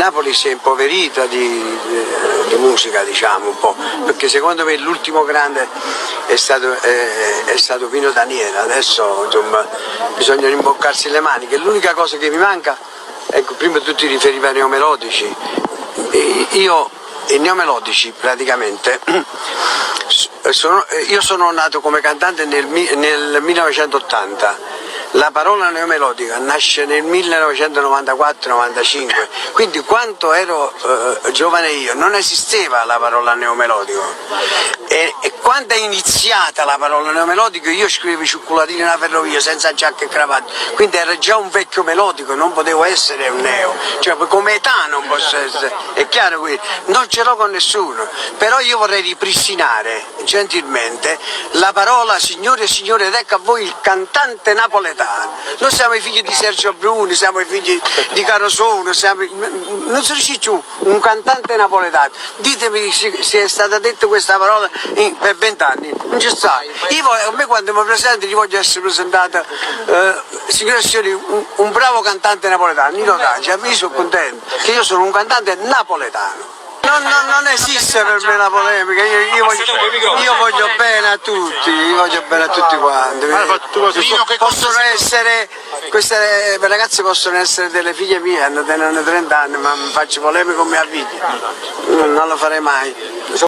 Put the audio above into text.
Napoli si è impoverita di musica, diciamo un po', perché secondo me l'ultimo grande è stato Pino Daniele. Adesso insomma bisogna rimboccarsi le maniche. L'unica cosa che mi manca, ecco, prima tu ti riferivi ai neomelodici, i neomelodici praticamente, io sono nato come cantante nel 1980. La parola neomelodica nasce nel 1994-95, quindi quando ero giovane io non esisteva la parola neomelodico, e quando è iniziata la parola neomelodico io scrivevo i cioccolatini nella ferrovia senza giacca e cravatta, quindi era già un vecchio melodico, non potevo essere un neo, cioè come età non posso essere, è chiaro, qui non ce l'ho con nessuno, però io vorrei ripristinare gentilmente la parola signore e signore, ed ecco a voi il cantante napoletano. Noi siamo i figli di Sergio Bruni, siamo i figli di Carosono, non si dice più un cantante napoletano. Ditemi se è stata detta questa parola per 20 anni, non ci sta. A me quando mi presento gli voglio essere presentata, signore e signori, un bravo cantante napoletano, Nino Daci, io sono contento, che io sono un cantante napoletano. Non esiste per me la polemica, io voglio bene a tutti, quanti. Possono essere, queste ragazze possono essere delle figlie mie, hanno 30 anni, ma faccio polemica con mia figlia, non lo farei mai.